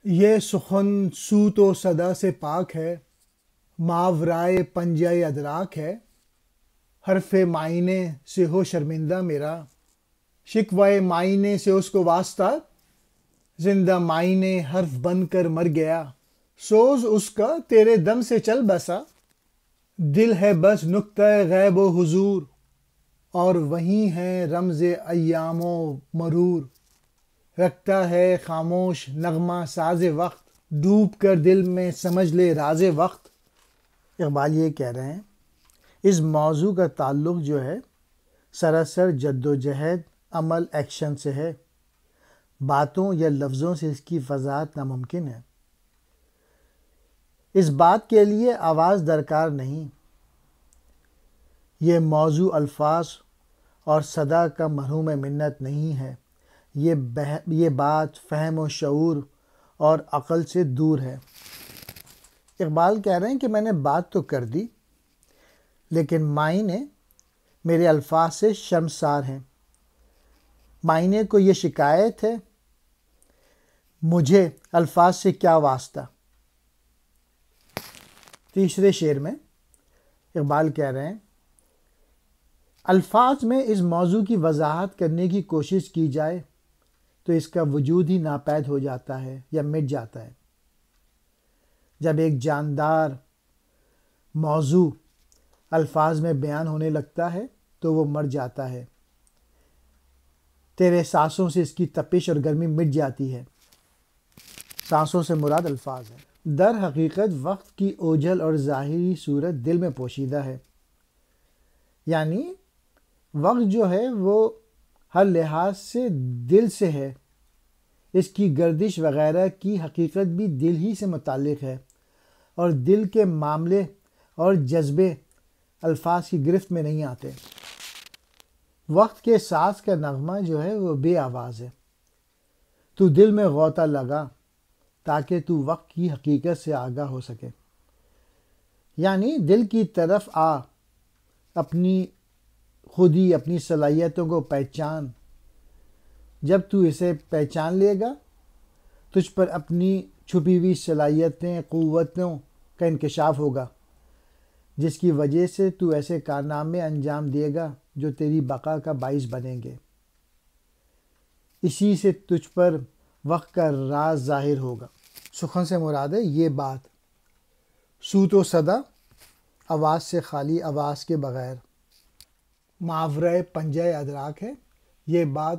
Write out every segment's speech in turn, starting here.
یہ سخن صوت و صدا سے پاک ہے، ماورائے پنجۂ ادراک ہے۔ حرف معینے سے ہو شرمندہ میرا، شکوہ معینے سے اس کو واسطہ، زندہ معینے حرف بن کر مر گیا، سوز اس کا تیرے دم سے چل بسا۔ دل ہے بس نقطہ غیب و حضور، اور وہیں ہے رمز ایام و مرور۔ رکھتا ہے خاموش نغمہ ساز وقت، ڈوب کر دل میں سمجھ لے راز وقت۔ اقبال یہ کہہ رہے ہیں اس موضوع کا تعلق جو ہے سراسر جد و جہد، عمل، ایکشن سے ہے۔ باتوں یا لفظوں سے اس کی وضاحت ناممکن ہے۔ اس بات کے لیے آواز درکار نہیں۔ یہ موضوع الفاظ اور صدا کا مرہوم منت نہیں ہے۔ یہ بات فہم و شعور اور عقل سے دور ہے۔ اقبال کہہ رہے ہیں کہ میں نے بات تو کر دی، لیکن معینے میرے الفاظ سے شرمسار ہیں۔ معینے کو یہ شکایت ہے، مجھے الفاظ سے کیا واسطہ۔ تیسرے شعر میں اقبال کہہ رہے ہیں الفاظ میں اس موضوع کی وضاحت کرنے کی کوشش کی جائے تو اس کا وجود ہی ناپید ہو جاتا ہے یا مٹ جاتا ہے۔ جب ایک جاندار موضوع الفاظ میں بیان ہونے لگتا ہے تو وہ مر جاتا ہے۔ تیرے سانسوں سے اس کی تپش اور گرمی مٹ جاتی ہے۔ سانسوں سے مراد الفاظ ہے۔ در حقیقت وقت کی اوجھل اور ظاہری صورت دل میں پوشیدہ ہے، یعنی وقت جو ہے وہ ہر لحاظ سے دل سے ہے۔ اس کی گردش وغیرہ کی حقیقت بھی دل ہی سے متعلق ہے، اور دل کے معاملے اور جذبے الفاظ کی گرفت میں نہیں آتے۔ وقت کے ساز کا نغمہ جو ہے وہ بے آواز ہے۔ تو دل میں غوطہ لگا تاکہ تو وقت کی حقیقت سے آگاہ ہو سکے، یعنی دل کی طرف آ، اپنی خودی، اپنی صلاحیتوں کو پہچان۔ جب تو اسے پہچان لے گا، تجھ پر اپنی چھپی ہوئی صلاحیتیں، قوتوں کا انکشاف ہوگا، جس کی وجہ سے تو ایسے کارنامے انجام دے گا جو تیری بقا کا باعث بنیں گے۔ اسی سے تجھ پر وقت کا راز ظاہر ہوگا۔ سخن سے مراد ہے یہ بات، صوت و صدا، آواز سے خالی، آواز کے بغیر۔ ماورائے پنجۂ ادراک ہے، یہ بات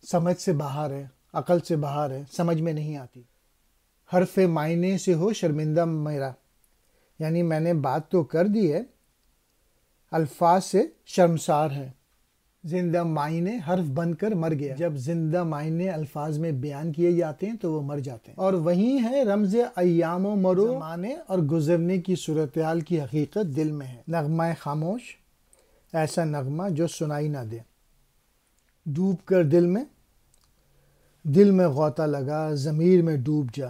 سمجھ سے باہر ہے، عقل سے باہر ہے، سمجھ میں نہیں آتی۔ حرف معینے سے ہو شرمندہ میرا، یعنی میں نے بات تو کر دی ہے، الفاظ سے شرمسار ہے۔ زندہ معینے حرف بن کر مر گیا۔ جب زندہ معینے الفاظ میں بیان کیے جاتے ہیں تو وہ مر جاتے ہیں، اور وہیں ہے رمز ایام و مرور، زمانے اور گزرنے کی صورتحال کی حقیقت دل میں ہے۔ نغمہ خاموش، ایسا نغمہ جو سنائی نہ دے۔ ڈوب کر دل میں غوطہ لگا، ضمیر میں ڈوب جا۔